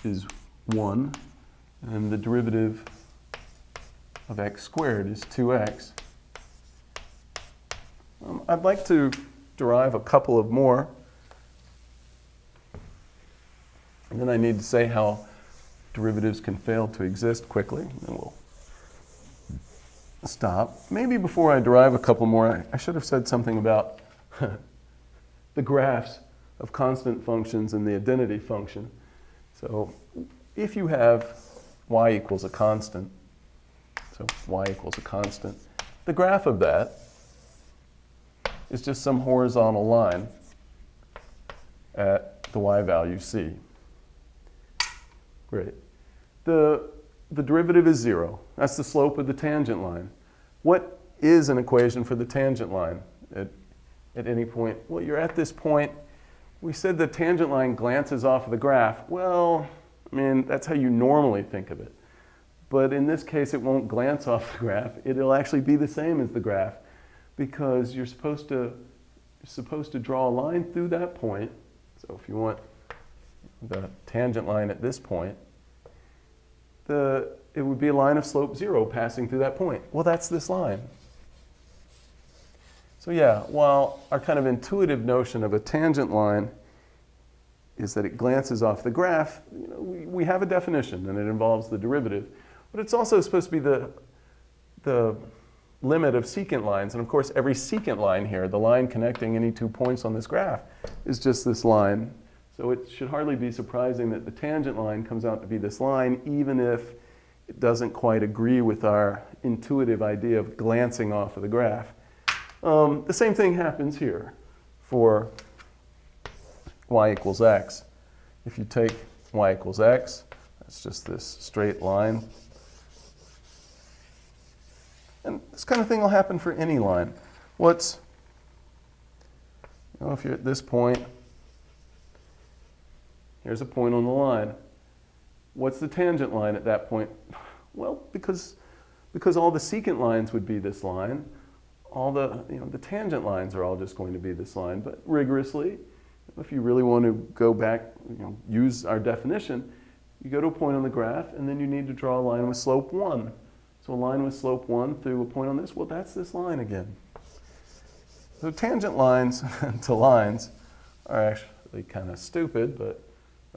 is 1. And the derivative of x squared is 2x. I'd like to derive a couple of more. And then I need to say how derivatives can fail to exist quickly. And then we'll stop. Maybe before I derive a couple more, I should have said something about the graphs of constant functions and the identity function. So if you have y equals a constant, so y equals a constant, the graph of that is just some horizontal line at the y value c. Great. The derivative is 0. That's the slope of the tangent line. What is an equation for the tangent line at any point? Well, you're at this point. We said the tangent line glances off of the graph. Well, I mean, that's how you normally think of it. But in this case, it won't glance off the graph. It'll actually be the same as the graph because you're supposed to draw a line through that point. So if you want the tangent line at this point, it would be a line of slope 0 passing through that point. Well, that's this line. So yeah, while our kind of intuitive notion of a tangent line is that it glances off the graph, you know, we have a definition and it involves the derivative. But it's also supposed to be the limit of secant lines. And of course, every secant line here, the line connecting any 2 points on this graph, is just this line. So it should hardly be surprising that the tangent line comes out to be this line, even if it doesn't quite agree with our intuitive idea of glancing off of the graph. The same thing happens here for y equals x. If you take y equals x, that's just this straight line. And this kind of thing will happen for any line. If you're at this point, here's a point on the line. What's the tangent line at that point? Well, because all the secant lines would be this line, all the tangent lines are all just going to be this line. But rigorously, if you really want to go back, use our definition, you go to a point on the graph, and then you need to draw a line with slope 1. So a line with slope 1 through a point on this, well, that's this line again. So tangent lines to lines are actually kind of stupid,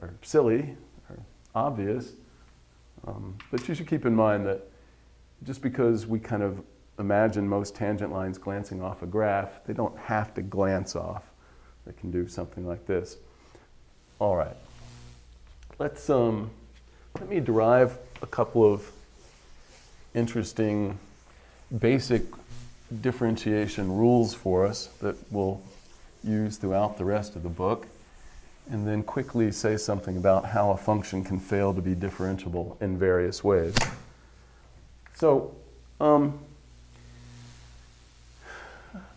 or silly, or obvious. But you should keep in mind that just because we kind of imagine most tangent lines glancing off a graph, they don't have to glance off. They can do something like this. All right. Let me derive a couple of interesting basic differentiation rules for us that we'll use throughout the rest of the book, and then quickly say something about how a function can fail to be differentiable in various ways. So,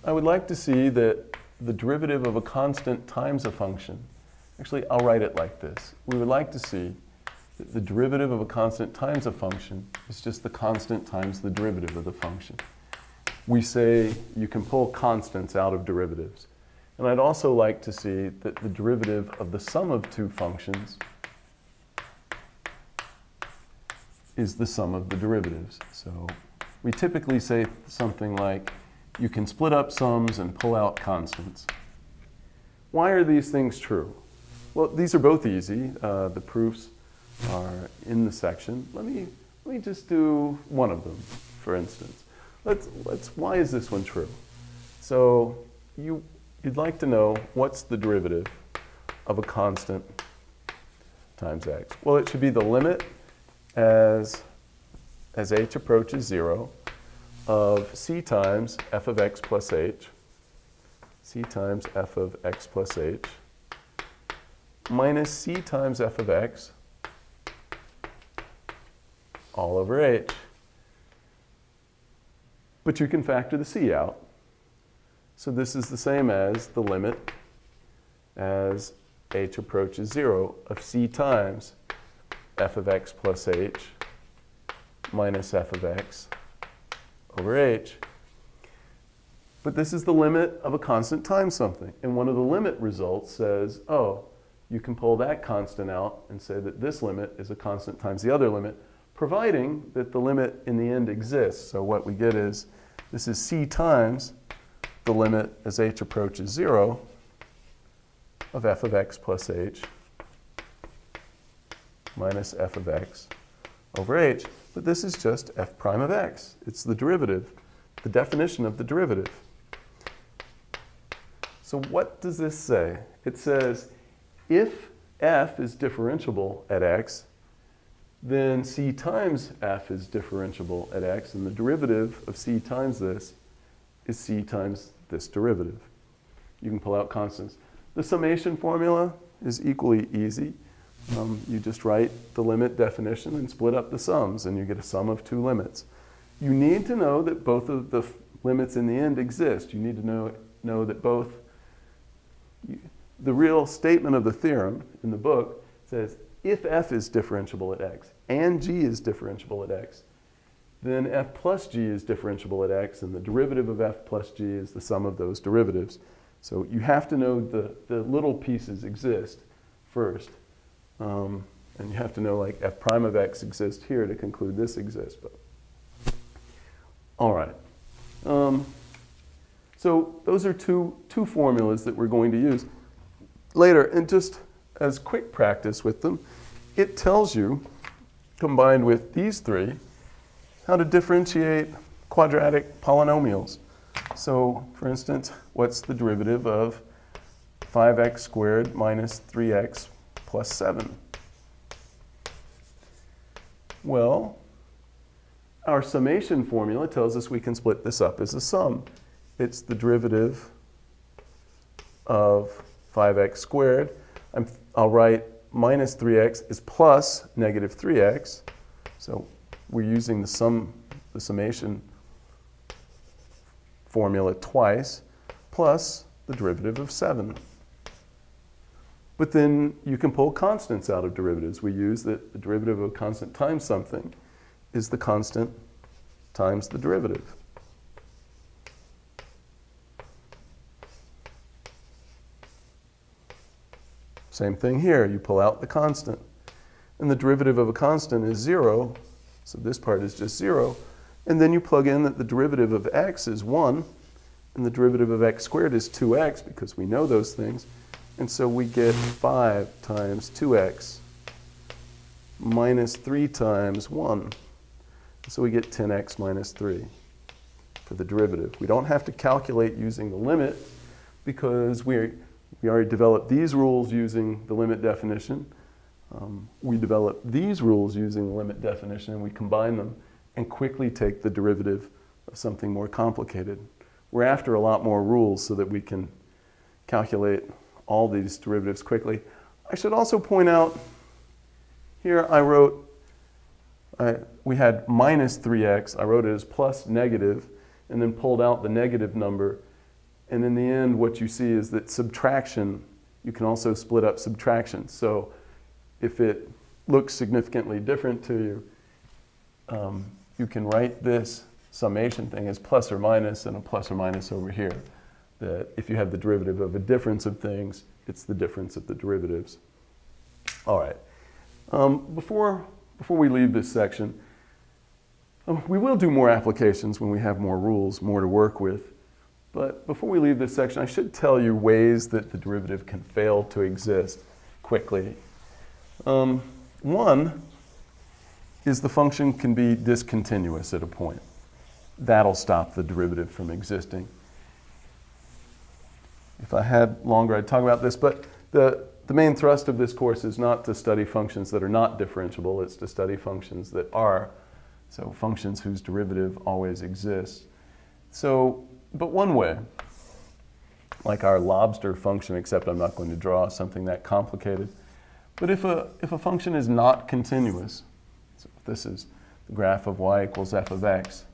I would like to see that the derivative of a constant times a function, actually I'll write it like this. We would like to see that the derivative of a constant times a function is just the constant times the derivative of the function. We say you can pull constants out of derivatives. And I'd also like to see that the derivative of the sum of two functions is the sum of the derivatives. So we typically say something like, you can split up sums and pull out constants. Why are these things true? Well, these are both easy. The proofs are in the section. Let me just do one of them, for instance. Why is this one true? So you'd like to know what's the derivative of a constant times x. Well, it should be the limit as h approaches 0 of c times f of x plus h, c times f of x plus h, minus c times f of x all over h. But you can factor the c out. So this is the same as the limit as h approaches 0 of c times f of x plus h minus f of x over h. But this is the limit of a constant times something. And one of the limit results says, oh, you can pull that constant out and say that this limit is a constant times the other limit, providing that the limit in the end exists. So what we get is, this is c times the limit as h approaches 0 of f of x plus h minus f of x over h. But this is just f prime of x. It's the derivative, the definition of the derivative. So what does this say? It says if f is differentiable at x, then c times f is differentiable at x, and the derivative of c times this is c times this derivative. You can pull out constants. The summation formula is equally easy. You just write the limit definition and split up the sums, and you get a sum of two limits. You need to know that both of the limits in the end exist. You need to know that both. The real statement of the theorem in the book says if f is differentiable at x and g is differentiable at x, then f plus g is differentiable at x, and the derivative of f plus g is the sum of those derivatives. So you have to know the little pieces exist first. And you have to know like f prime of x exists here to conclude this exists. But all right. So those are two formulas that we're going to use later. And just as quick practice with them, it tells you, combined with these three, how to differentiate quadratic polynomials. So for instance, what's the derivative of 5x squared minus 3x plus 7? Well, our summation formula tells us we can split this up as a sum. It's the derivative of 5x squared. I'll write minus 3x is plus negative 3x. So we're using the summation formula twice, plus the derivative of 7. But then you can pull constants out of derivatives. We use that the derivative of a constant times something is the constant times the derivative. Same thing here. You pull out the constant. And the derivative of a constant is 0. So this part is just 0. And then you plug in that the derivative of x is 1. And the derivative of x squared is 2x, because we know those things. And so we get 5 times 2x minus 3 times 1. So we get 10x minus 3 for the derivative. We don't have to calculate using the limit, because we already developed these rules using the limit definition. We developed these rules using the limit definition, and we combine them and quickly take the derivative of something more complicated. We're after a lot more rules so that we can calculate all these derivatives quickly. I should also point out, here I wrote, we had minus 3x. I wrote it as plus negative, and then pulled out the negative number. And in the end, what you see is that subtraction, you can also split up subtraction. So if it looks significantly different to you, you can write this summation thing as plus or minus, and a plus or minus over here. That if you have the derivative of a difference of things, it's the difference of the derivatives. All right. Before we leave this section, we will do more applications when we have more rules, more to work with. But before we leave this section, I should tell you ways that the derivative can fail to exist quickly. One is the function can be discontinuous at a point. That'll stop the derivative from existing. If I had longer, I'd talk about this, but the main thrust of this course is not to study functions that are not differentiable, it's to study functions that are, so functions whose derivative always exists. So, but one way, like our lobster function, except I'm not going to draw something that complicated, but if a function is not continuous, so if this is the graph of y equals f of x,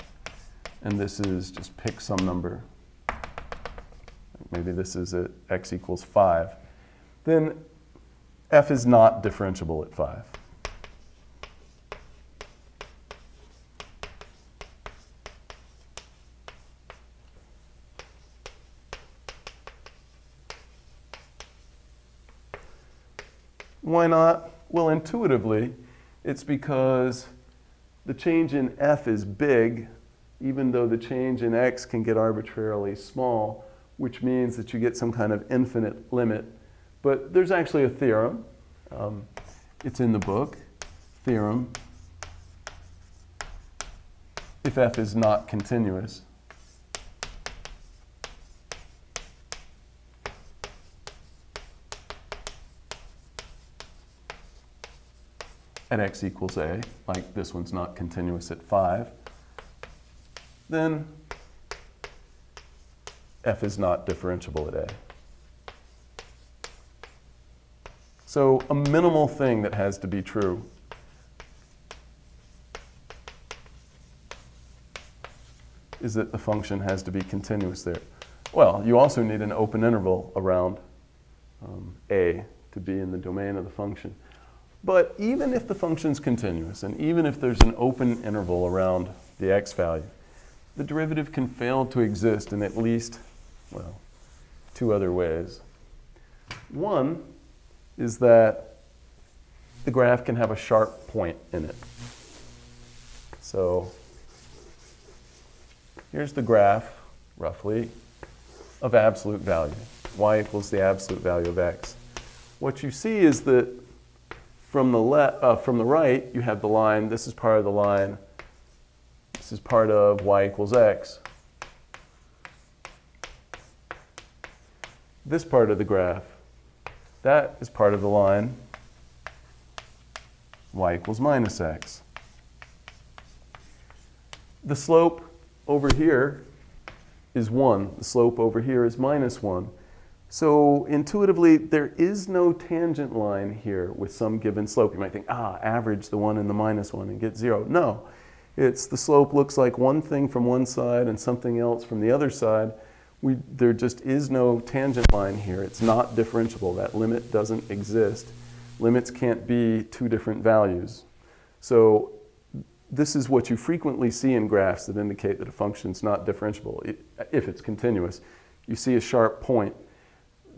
and this is just pick some number, maybe this is at x equals 5, then f is not differentiable at 5. Why not? Well, intuitively, it's because the change in f is big, even though the change in x can get arbitrarily small, which means that you get some kind of infinite limit. But there's actually a theorem. It's in the book. Theorem. If f is not continuous, at x equals a, like this one's not continuous at 5, then f is not differentiable at a. So a minimal thing that has to be true is that the function has to be continuous there. Well, you also need an open interval around a to be in the domain of the function. But even if the function's continuous, and even if there's an open interval around the x value, the derivative can fail to exist in at least, well, 2 other ways. One is that the graph can have a sharp point in it. So here's the graph, roughly, of absolute value. Y equals the absolute value of x. What you see is that from the right, you have the line. This is part of the line. This is part of y equals x. This part of the graph, that is part of the line y equals minus x. The slope over here is 1. The slope over here is minus 1. So intuitively, there is no tangent line here with some given slope. You might think, average the 1 and the minus 1 and get 0. No, it's the slope looks like one thing from one side and something else from the other side. There just is no tangent line here. It's not differentiable. That limit doesn't exist. Limits can't be 2 different values. So this is what you frequently see in graphs that indicate that a function is not differentiable. If it's continuous, you see a sharp point.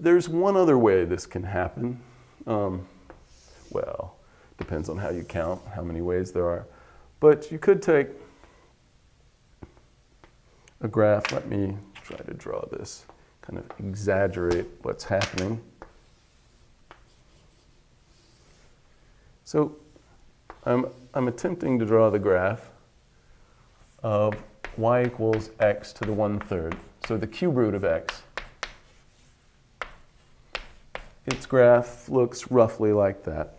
There's one other way this can happen. Well, depends on how you count, how many ways there are. But you could take a graph. Let me try to draw this, kind of exaggerate what's happening. So I'm attempting to draw the graph of y equals x to the 1/3. So the cube root of x. Its graph looks roughly like that.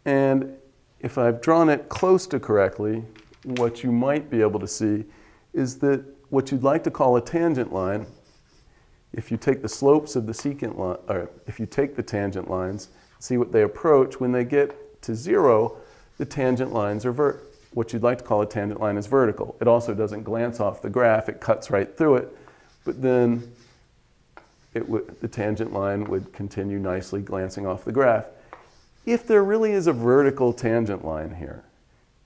And if I've drawn it close to correctly, what you might be able to see is that what you'd like to call a tangent line, if you take the slopes of the secant line, or if you take the tangent lines, see what they approach, when they get to 0, the tangent lines are what you'd like to call a tangent line is vertical. It also doesn't glance off the graph, it cuts right through it, but then the tangent line would continue nicely glancing off the graph. If there really is a vertical tangent line here,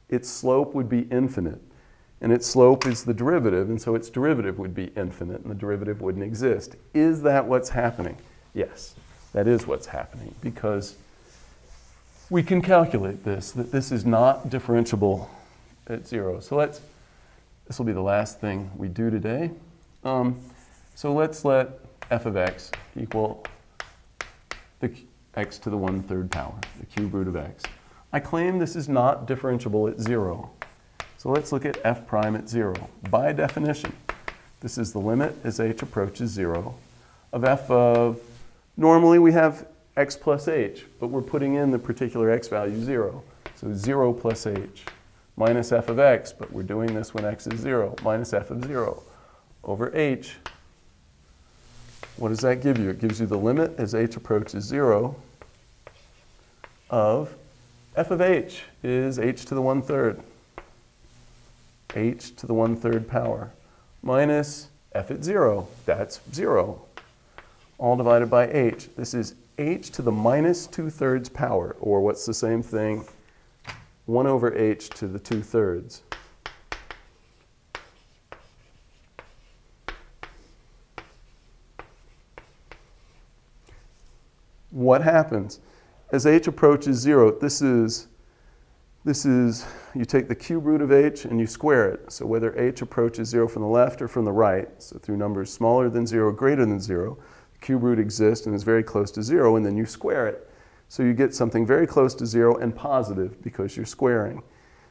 its slope would be infinite, and its slope is the derivative, and so its derivative would be infinite, and the derivative wouldn't exist. Is that what's happening? Yes, that is what's happening, because we can calculate this, that this is not differentiable at 0. So this will be the last thing we do today. So let's let f of x equal the x to the 1/3 power, the cube root of x. I claim this is not differentiable at 0. So let's look at f prime at 0. By definition, this is the limit as h approaches 0 of f of, normally we have x plus h, but we're putting in the particular x value 0. So 0 plus h minus f of x, but we're doing this when x is 0, minus f of 0 over h. What does that give you? It gives you the limit as h approaches 0 of f of h is h to the 1/3. H to the 1/3 power minus f at 0. That's 0. All divided by h. This is h to the minus 2/3 power, or what's the same thing? 1 over h to the 2/3. what happens? As h approaches 0, this is, you take the cube root of h and you square it. So whether h approaches 0 from the left or from the right, so through numbers smaller than 0, greater than 0, the cube root exists and is very close to 0, and then you square it. So you get something very close to 0 and positive because you're squaring.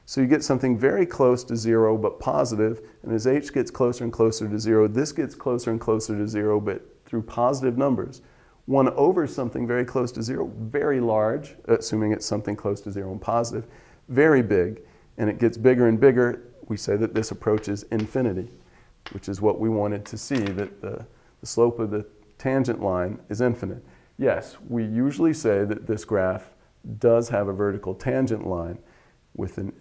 So you get something very close to 0 but positive, and as h gets closer and closer to 0, this gets closer and closer to 0 but through positive numbers. 1 over something very close to 0, very large, assuming it's something close to 0 and positive, very big, and it gets bigger and bigger. We say that this approaches infinity, which is what we wanted to see, that the slope of the tangent line is infinite. Yes, we usually say that this graph does have a vertical tangent line,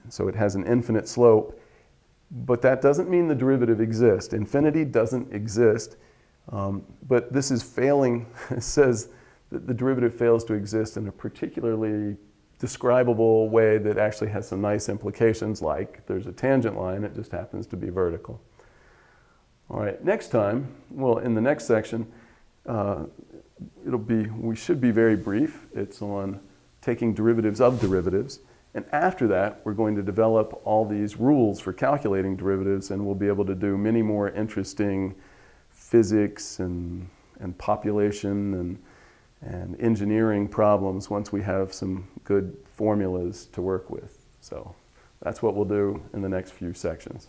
so it has an infinite slope, but that doesn't mean the derivative exists. Infinity doesn't exist, but this is failing. It says that the derivative fails to exist in a particularly describable way that actually has some nice implications, like there's a tangent line, it just happens to be vertical. All right, next time, well, in the next section, we should be very brief. It's on taking derivatives of derivatives. And after that, we're going to develop all these rules for calculating derivatives, and we'll be able to do many more interesting physics and population and engineering problems once we have some good formulas to work with. So that's what we'll do in the next few sections.